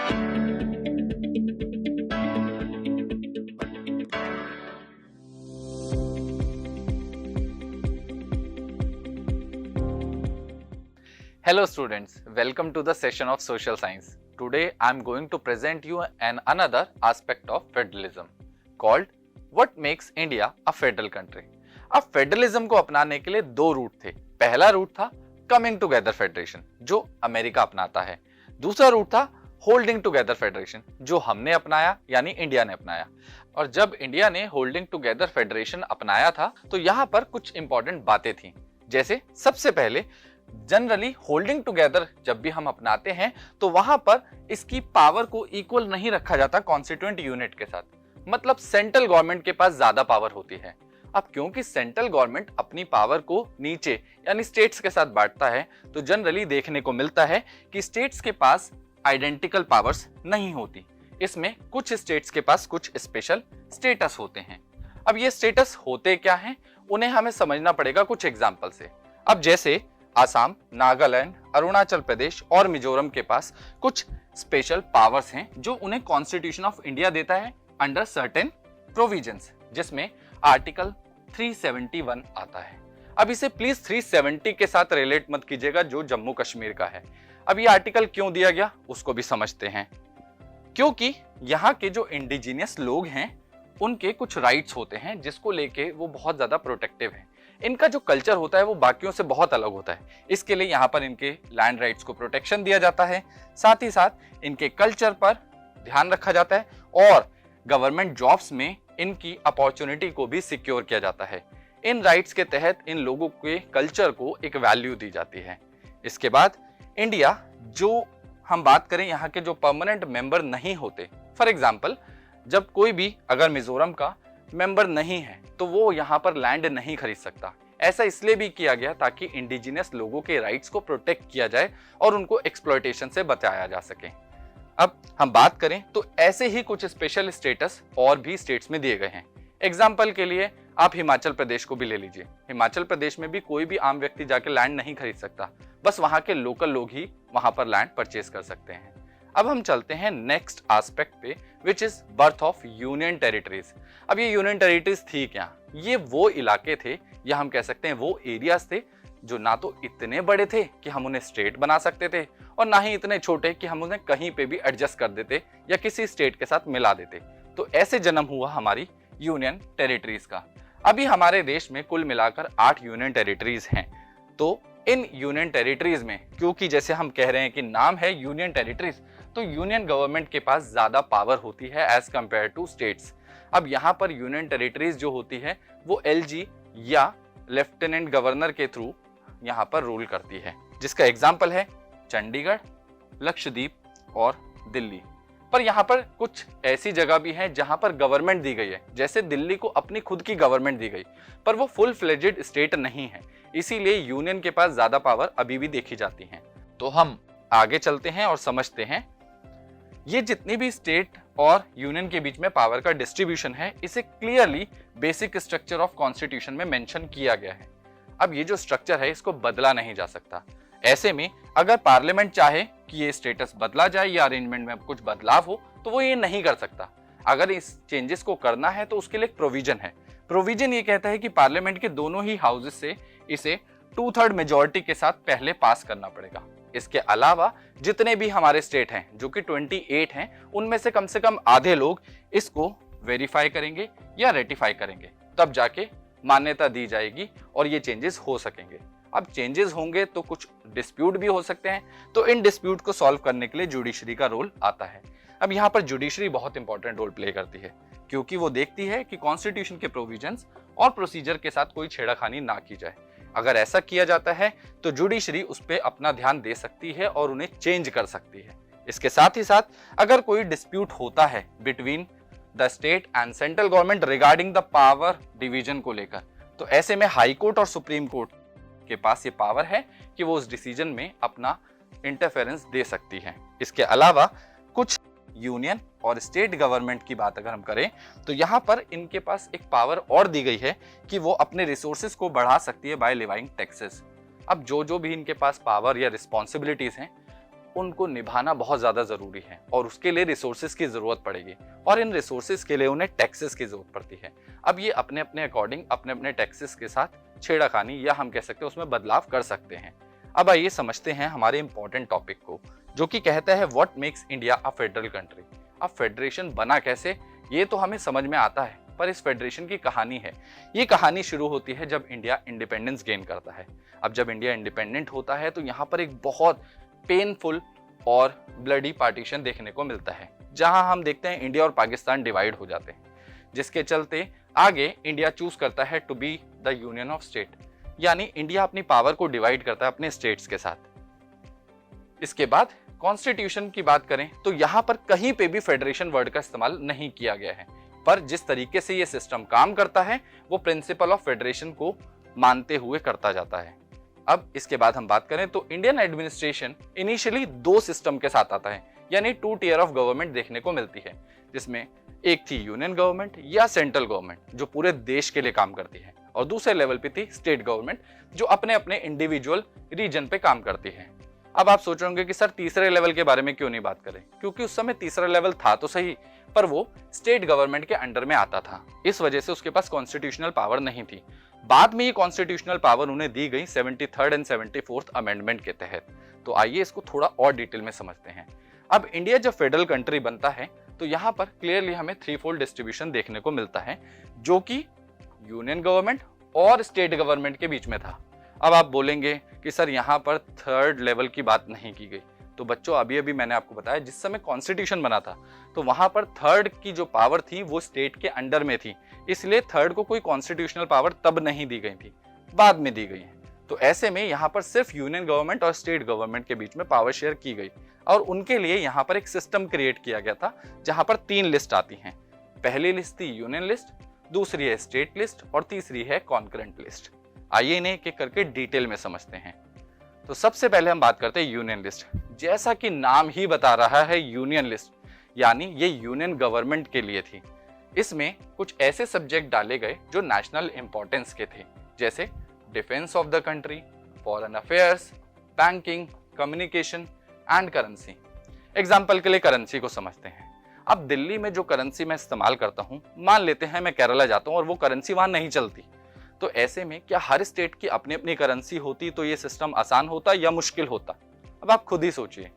Hello students, welcome to the session of Social Science. Today I am going to present you another aspect of federalism called What makes India a federal country. अब federalism को अपनाने के लिए दो root थे। पहला root था coming together federation जो अमेरिका अपनाता है, दूसरा रूट था होल्डिंग टुगेदर फेडरेशन जो हमने अपनाया यानी इंडिया ने अपनाया। और जब इंडिया ने होल्डिंग टुगेदर फेडरेशन अपनाया था तो यहाँ पर कुछ इंपॉर्टेंट बातें थी। जैसे सबसे पहले जनरली होल्डिंग टुगेदर जब भी हम अपनाते हैं तो वहां पर इसकी पावर को इक्वल नहीं रखा जाता कॉन्स्टिट्यूएंट यूनिट के साथ, मतलब सेंट्रल गवर्नमेंट के पास ज्यादा पावर होती है। अब क्योंकि सेंट्रल गवर्नमेंट अपनी पावर को नीचे यानी स्टेट्स के साथ बांटता है तो जनरली देखने को मिलता है कि स्टेट्स के पास आइडेंटिकल पावर्स नहीं होती। इसमें कुछ स्टेट्स के पास कुछ स्पेशल स्टेटस होते हैं। अब ये स्टेटस होते क्या हैं उन्हें हमें समझना पड़ेगा कुछ एग्जाम्पल से। अब जैसे आसाम, नागालैंड, अरुणाचल प्रदेश और मिजोरम के पास कुछ स्पेशल पावर्स हैं जो उन्हें कॉन्स्टिट्यूशन ऑफ इंडिया देता है अंडर सर्टेन प्रोविजंस, जिसमें आर्टिकल 371 आता है। अब इसे प्लीज 370 के साथ रिलेट मत कीजिएगा जो जम्मू कश्मीर का है। अब ये आर्टिकल क्यों दिया गया उसको भी समझते हैं। क्योंकि यहाँ के जो इंडिजिनियस लोग हैं उनके कुछ राइट्स होते हैं जिसको लेके वो बहुत ज्यादा प्रोटेक्टिव हैं। इनका जो कल्चर होता है वो बाकियों से बहुत अलग होता है, इसके लिए यहाँ पर इनके लैंड राइट्स को प्रोटेक्शन दिया जाता है। साथ ही साथ इनके कल्चर पर ध्यान रखा जाता है और गवर्नमेंट जॉब्स में इनकी अपॉर्चुनिटी को भी सिक्योर किया जाता है। इन राइट्स के तहत इन लोगों के कल्चर को एक वैल्यू दी जाती है। इसके बाद इंडिया जो हम बात करें यहाँ के जो परमानेंट मेंबर नहीं होते, फॉर एग्जाम्पल जब कोई भी अगर मिजोरम का मेंबर नहीं है तो वो यहाँ पर लैंड नहीं खरीद सकता। ऐसा इसलिए भी किया गया ताकि इंडिजिनियस लोगों के राइट्स को प्रोटेक्ट किया जाए और उनको एक्सप्लॉयटेशन से बचाया जा सके। अब हम बात करें तो ऐसे ही कुछ स्पेशल स्टेटस और भी स्टेट्स में दिए गए हैं। एग्जाम्पल के लिए आप हिमाचल प्रदेश को भी ले लीजिए। हिमाचल प्रदेश में भी कोई भी आम व्यक्ति जाके लैंड नहीं खरीद सकता, बस वहां के लोकल लोग ही वहां पर लैंड परचेज कर सकते हैं। अब हम चलते हैं नेक्स्ट एस्पेक्ट पे which is birth of union territories. अब ये यूनियन टेरिटरीज थी क्या? ये वो इलाके थे या हम कह सकते हैं वो एरियाज थे जो ना तो इतने बड़े थे कि हम उन्हें स्टेट बना सकते थे और ना ही इतने छोटे कि हम उन्हें कहीं पे भी एडजस्ट कर देते या किसी स्टेट के साथ मिला देते। तो ऐसे जन्म हुआ हमारी यूनियन टेरिटरीज का। अभी हमारे देश में कुल मिलाकर 8 यूनियन टेरिटरीज हैं। तो इन यूनियन टेरिटरीज में क्योंकि जैसे हम कह रहे हैं कि नाम है यूनियन टेरिटरीज, तो यूनियन गवर्नमेंट के पास ज्यादा पावर होती है एज कंपेयर टू स्टेट्स। अब यहाँ पर यूनियन टेरिटरीज जो होती है वो एलजी या लेफ्टिनेंट गवर्नर के थ्रू यहाँ पर रूल करती है, जिसका एग्जाम्पल है चंडीगढ़, लक्षद्वीप और दिल्ली। पर यहाँ पर कुछ ऐसी जगह भी है जहाँ पर गवर्नमेंट दी गई है, जैसे दिल्ली को अपनी खुद की गवर्नमेंट दी गई, पर वो फुल फ्लेजेड स्टेट नहीं है, इसीलिए यूनियन के पास ज्यादा पावर अभी भी देखी जाती है। तो हम आगे चलते हैं और समझते हैं ये जितनी भी स्टेट और यूनियन के बीच में पावर का डिस्ट्रीब्यूशन है इसे clearly basic structure of constitution में मेंशन किया गया है। अब ये जो स्ट्रक्चर है इसको बदला नहीं जा सकता। ऐसे में अगर पार्लियामेंट चाहे कि ये स्टेटस बदला जाए या अरेंजमेंट में कुछ बदलाव हो तो वो ये नहीं कर सकता। अगर इस चेंजेस को करना है तो उसके लिए एक प्रोविजन है। प्रोविजन ये कहता है कि पार्लियामेंट के दोनों ही हाउसेस से इसे 2/3 मेजॉरिटी के साथ पहले पास करना पड़ेगा। इसके अलावा जितने भी हमारे स्टेट हैं जो कि 28 हैं उनमें से कम आधे लोग इसको वेरीफाई करेंगे या रेटिफाई करेंगे, तब जाके मान्यता दी जाएगी और ये चेंजेस हो सकेंगे। अब चेंजेस होंगे तो कुछ डिस्प्यूट भी हो सकते हैं, तो इन डिस्प्यूट को सॉल्व करने के लिए जुडिशरी का रोल आता है। अब यहाँ पर जुडिशरी बहुत इंपॉर्टेंट रोल प्ले करती है क्योंकि वो देखती है कि कॉन्स्टिट्यूशन के प्रोविजंस और प्रोसीजर के साथ कोई छेड़खानी ना की जाए। अगर ऐसा किया जाता है तो जुडिशरी उस पर अपना ध्यान दे सकती है और उन्हें चेंज कर सकती है। इसके साथ ही साथ अगर कोई डिस्प्यूट होता है between the state and central government regarding the power division को लेकर, तो ऐसे में हाई कोर्ट और सुप्रीम कोर्ट के पास ये पावर है कि वो उस डिसीजन में अपना इंटरफेरेंस दे सकती है। इसके अलावा कुछ यूनियन और स्टेट गवर्नमेंट की बात अगर हम करें तो यहाँ पर इनके पास एक पावर और दी गई है कि वो अपने रिसोर्सेज को बढ़ा सकती है बाय लिवाइंग टैक्सेस। अब जो भी इनके पास पावर या रिस्पॉन्सिबिलिटीज हैं उनको निभाना बहुत ज़्यादा ज़रूरी है और उसके लिए रिसोर्सेज की ज़रूरत पड़ेगी और इन रिसोर्सेज के लिए उन्हें टैक्सेस की ज़रूरत पड़ती है। अब ये अपने अपने अकॉर्डिंग अपने अपने टैक्सेस के साथ छेड़खानी या हम कह सकते हैं उसमें बदलाव कर सकते हैं। अब आइए समझते हैं हमारे इंपॉर्टेंट टॉपिक को, जो कि कहता है what makes India a federal country. अब फेडरेशन बना कैसे, ये तो हमें समझ में आता है, पर इस फेडरेशन की कहानी है। ये कहानी शुरू होती है जब इंडिया इंडिपेंडेंस गेन करता है। अब जब इंडिया इंडिपेंडेंट होता है तो यहाँ पर एक बहुत पेनफुल और ब्लडी पार्टीशन देखने को मिलता है, जहां हम देखते हैं इंडिया और पाकिस्तान डिवाइड हो जाते हैं, जिसके चलते आगे इंडिया चूज करता है to be the union of state, यानी इंडिया अपनी पावर को डिवाइड करता है अपने स्टेट्स के साथ। इसके बाद कॉन्स्टिट्यूशन की बात करें तो यहां पर कहीं पे भी फेडरेशन वर्ड का इस्तेमाल नहीं किया गया है, पर जिस तरीके से ये सिस्टम काम करता है वो प्रिंसिपल ऑफ फेडरेशन को मानते हुए करता जाता है। अब इसके बाद हम बात करें तो इंडियन एडमिनिस्ट्रेशन इनिशियली 2 सिस्टम के साथ आता है, यानी 2 टियर ऑफ गवर्नमेंट देखने को मिलती है, जिसमें एक थी यूनियन गवर्नमेंट या सेंट्रल गवर्नमेंट जो पूरे देश के लिए काम करती है, और दूसरे लेवल पे थी स्टेट गवर्नमेंट जो अपने अपने इंडिविजुअल रीजन पे काम करती है। अब आप सोच रहे होंगे कि सर तीसरे लेवल के बारे में क्यों नहीं बात करें, क्योंकि उस समय तीसरा लेवल था तो सही, पर वो स्टेट गवर्नमेंट के अंडर में आता था, इस वजह से उसके पास कॉन्स्टिट्यूशनल पावर नहीं थी। बाद में ये कॉन्स्टिट्यूशनल पावर उन्हें दी गई 73rd एंड 74th अमेंडमेंट के तहत। तो आइए इसको थोड़ा और डिटेल में समझते हैं। अब इंडिया जब फेडरल कंट्री बनता है तो यहाँ पर क्लियरली हमें 3-fold डिस्ट्रीब्यूशन देखने को मिलता है, जो कि यूनियन गवर्नमेंट और स्टेट गवर्नमेंट के बीच में था। अब आप बोलेंगे कि सर यहाँ पर 3rd लेवल की बात नहीं की गई, तो बच्चों अभी अभी मैंने आपको बताया जिस समय कॉन्स्टिट्यूशन बना था तो वहां पर 3rd की जो पावर थी वो स्टेट के अंडर में थी, इसलिए 3rd को कोई कॉन्स्टिट्यूशनल पावर तब नहीं दी गई थी, बाद में दी गई है। तो ऐसे में यहाँ पर सिर्फ यूनियन गवर्नमेंट और स्टेट गवर्नमेंट के बीच में पावर शेयर की गई और उनके लिए यहाँ पर एक सिस्टम क्रिएट किया गया था, जहां पर 3 लिस्ट आती हैं। पहली लिस्ट थी यूनियन लिस्ट, दूसरी है स्टेट लिस्ट और तीसरी है कॉन्करेंट लिस्ट। आइए इन्हें एक एक करके डिटेल में समझते हैं। तो सबसे पहले हम बात करते हैं यूनियन लिस्ट। जैसा कि नाम ही बता रहा है यूनियन लिस्ट, यानी ये यूनियन गवर्नमेंट के लिए थी। इसमें कुछ ऐसे सब्जेक्ट डाले गए जो नेशनल इंपॉर्टेंस के थे, जैसे defence of the country, foreign affairs, banking, communication and currency. Example के लिए करेंसी को समझते हैं। अब दिल्ली में जो करेंसी मैं इस्तेमाल करता हूँ, मान लेते हैं मैं केरला जाता हूँ और वो करेंसी वहां नहीं चलती, तो ऐसे में क्या हर स्टेट की अपनी अपनी करेंसी होती तो ये सिस्टम आसान होता या मुश्किल होता? अब आप खुद ही सोचिए।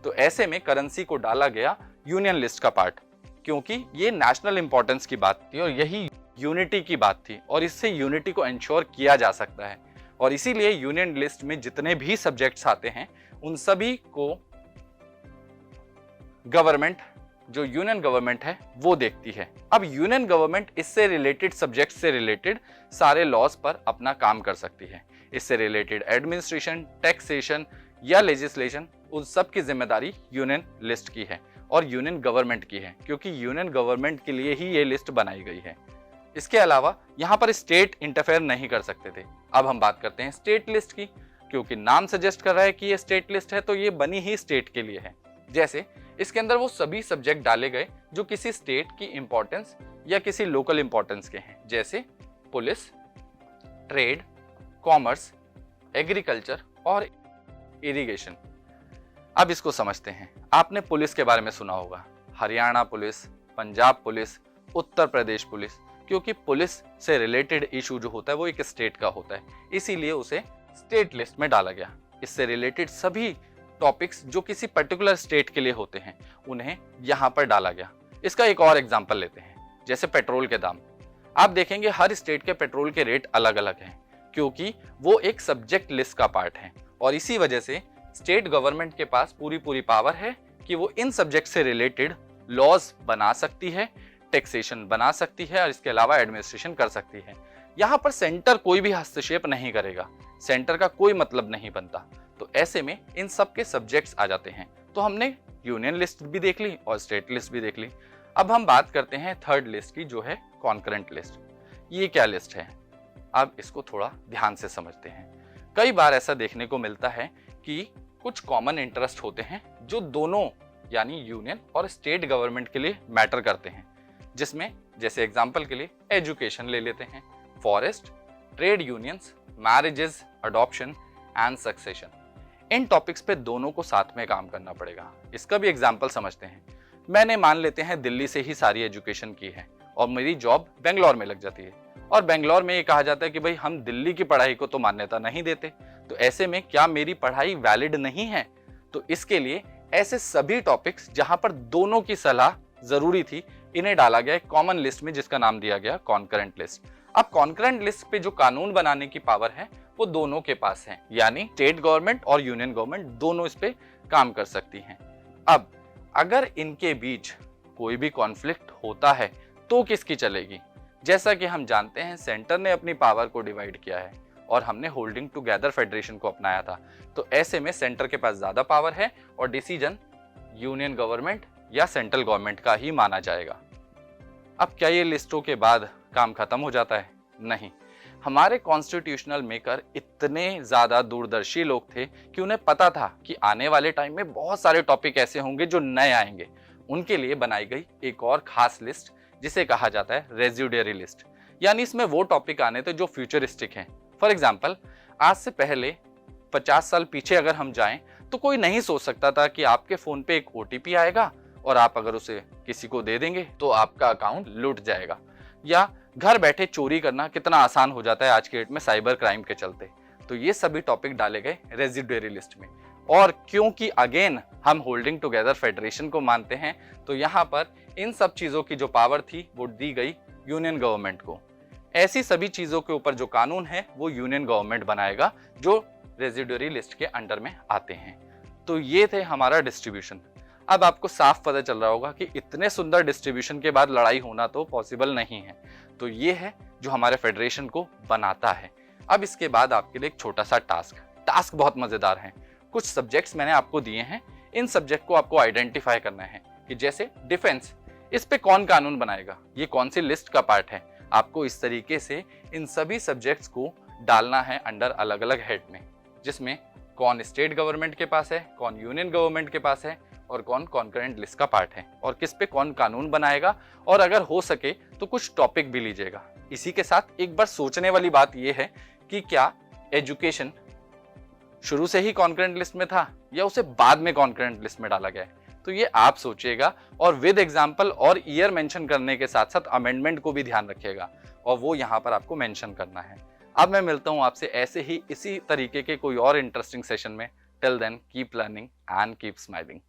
तो ऐसे में करेंसी को डाला गया यूनियन लिस्ट का पार्ट, क्योंकि ये नेशनल इंपॉर्टेंस की बात थी और यही यूनिटी की बात थी और इससे यूनिटी को इंश्योर किया जा सकता है। और इसीलिए यूनियन लिस्ट में जितने भी सब्जेक्ट्स आते हैं उन सभी को गवर्नमेंट, जो यूनियन गवर्नमेंट है वो देखती है। अब यूनियन गवर्नमेंट इससे रिलेटेड सब्जेक्ट से रिलेटेड सारे लॉज पर अपना काम कर सकती है। इससे रिलेटेड एडमिनिस्ट्रेशन, टैक्सेशन या लेजिस्लेशन, उन सब की जिम्मेदारी यूनियन लिस्ट की है और यूनियन गवर्नमेंट की है, क्योंकि यूनियन गवर्नमेंट के लिए ही ये लिस्ट बनाई गई है। इसके अलावा यहाँ पर स्टेट इंटरफेयर नहीं कर सकते थे। अब हम बात करते हैं स्टेट लिस्ट की, क्योंकि नाम सजेस्ट कर रहा है कि ये स्टेट लिस्ट है तो ये बनी ही स्टेट के लिए है। जैसे इसके अंदर वो सभी सब्जेक्ट डाले गए जो किसी स्टेट की इंपॉर्टेंस या किसी लोकल इंपॉर्टेंस के हैं, जैसे पुलिस, ट्रेड, कॉमर्स, एग्रीकल्चर और इरिगेशन। अब इसको समझते हैं। आपने पुलिस के बारे में सुना होगा, Haryana police, Punjab police, Uttar Pradesh police, क्योंकि पुलिस से रिलेटेड इशू जो होता है वो एक स्टेट का होता है, इसीलिए उसे स्टेट लिस्ट में डाला गया। इससे रिलेटेड सभी टॉपिक्स जो किसी पर्टिकुलर स्टेट के लिए होते हैं उन्हें यहाँ पर डाला गया। इसका एक और एग्जांपल लेते हैं, जैसे पेट्रोल के दाम। आप देखेंगे हर स्टेट के पेट्रोल के रेट अलग अलग हैं, क्योंकि वो एक सब्जेक्ट लिस्ट का पार्ट है और इसी वजह से स्टेट गवर्नमेंट के पास पूरी पावर है कि वो इन सब्जेक्ट से रिलेटेड लॉज बना सकती है, टैक्सेशन बना सकती है और इसके अलावा एडमिनिस्ट्रेशन कर सकती है। यहाँ पर सेंटर कोई भी हस्तक्षेप नहीं करेगा, सेंटर का कोई मतलब नहीं बनता। तो ऐसे में इन सब के सब्जेक्ट्स आ जाते हैं। तो हमने यूनियन लिस्ट भी देख ली और स्टेट लिस्ट भी देख ली। अब हम बात करते हैं 3rd लिस्ट की, जो है कॉन्करेंट लिस्ट। ये क्या लिस्ट है? अब इसको थोड़ा ध्यान से समझते हैं। कई बार ऐसा देखने को मिलता है कि कुछ कॉमन इंटरेस्ट होते हैं जो दोनों यानी यूनियन और स्टेट गवर्नमेंट के लिए मैटर करते हैं, जिसमें जैसे एग्जांपल के लिए एजुकेशन ले लेते हैं, forest, trade unions, marriages, adoption and succession. In topics पे दोनों को साथ में काम करना पड़ेगा। इसका भी एग्जाम्पल समझते हैं। मैंने मान लेते हैं दिल्ली से ही सारी एजुकेशन की है और मेरी जॉब बेंगलोर में लग जाती है, और बेंगलोर में ये कहा जाता है कि भाई हम दिल्ली की पढ़ाई को तो मान्यता नहीं देते, तो ऐसे में क्या मेरी पढ़ाई वैलिड नहीं है? तो इसके लिए ऐसे सभी टॉपिक्स जहां पर दोनों की सलाह जरूरी थी, इन्हें डाला गया एक कॉमन लिस्ट में, जिसका नाम दिया गया कॉन्करेंट लिस्ट। अब कॉन्करेंट लिस्ट पे जो कानून बनाने की पावर है वो दोनों के पास है, यानी स्टेट गवर्नमेंट और यूनियन गवर्नमेंट दोनों इस पे काम कर सकती हैं। अब अगर इनके बीच कोई भी कॉन्फ्लिक्ट होता है तो किसकी चलेगी? जैसा कि हम जानते हैं सेंटर ने अपनी पावर को डिवाइड किया है और हमने होल्डिंग टुगेदर फेडरेशन को अपनाया था, तो ऐसे में सेंटर के पास ज्यादा पावर है और डिसीजन यूनियन गवर्नमेंट या सेंट्रल गवर्नमेंट का ही माना जाएगा। अब क्या ये लिस्टों के बाद काम खत्म हो जाता है? नहीं। हमारे कॉन्स्टिट्यूशनल मेकर इतने ज्यादा दूरदर्शी लोग थे कि उन्हें पता था कि आने वाले टाइम में बहुत सारे टॉपिक ऐसे होंगे जो नए आएंगे। उनके लिए बनाई गई एक और खास लिस्ट जिसे कहा जाता है रेजिडुअरी लिस्ट, यानी इसमें वो टॉपिक आने थे जो फ्यूचरिस्टिक हैं। फॉर एग्जाम्पल, आज से पहले 50 साल पीछे अगर हम जाएं तो कोई नहीं सोच सकता था कि आपके फोन पे एक OTP आएगा और आप अगर उसे किसी को दे देंगे तो आपका अकाउंट लूट जाएगा, या घर बैठे चोरी करना कितना आसान हो जाता है आज के डेट में साइबर क्राइम के चलते। तो ये सभी टॉपिक डाले गए रेजिडुअरी लिस्ट में। और क्योंकि अगेन हम होल्डिंग टुगेदर फेडरेशन को मानते हैं, तो यहाँ पर इन सब चीजों की जो पावर थी वो दी गई यूनियन गवर्नमेंट को। ऐसी सभी चीजों के ऊपर जो कानून है वो यूनियन गवर्नमेंट बनाएगा जो रेजिडुअरी लिस्ट के अंडर में आते हैं। तो ये थे हमारा डिस्ट्रीब्यूशन। अब आपको साफ पता चल रहा होगा कि इतने सुंदर डिस्ट्रीब्यूशन के बाद लड़ाई होना तो पॉसिबल नहीं है। तो ये है जो हमारे फेडरेशन को बनाता है। अब इसके बाद आपके लिए एक छोटा सा टास्क बहुत मजेदार है। कुछ सब्जेक्ट्स मैंने आपको दिए हैं, इन सब्जेक्ट को आपको आइडेंटिफाई करना है कि जैसे डिफेंस, इस पे कौन कानून बनाएगा, ये कौन सी लिस्ट का पार्ट है। आपको इस तरीके से इन सभी सब्जेक्ट्स को डालना है अंडर अलग अलग हेड में, जिसमें कौन स्टेट गवर्नमेंट के पास है, कौन यूनियन गवर्नमेंट के पास है और कौन कॉन्करेंट लिस्ट का पार्ट है, और किस पे कौन कानून बनाएगा, और अगर हो सके तो कुछ टॉपिक भी लीजिएगा। इसी के साथ एक बार सोचने वाली बात यह है कि क्या एजुकेशन शुरू से ही कॉन्करेंट लिस्ट में था या उसे बाद में कॉन्करेंट लिस्ट में डाला गया है? तो ये आप सोचिएगा और विद एग्जाम्पल और ईयर मेंशन करने के साथ साथ अमेंडमेंट को भी ध्यान रखिएगा, और वो यहाँ पर आपको मेंशन करना है। अब मैं मिलता हूँ आपसे ऐसे ही इसी तरीके के कोई और इंटरेस्टिंग सेशन में। Till then keep learning and keep smiling.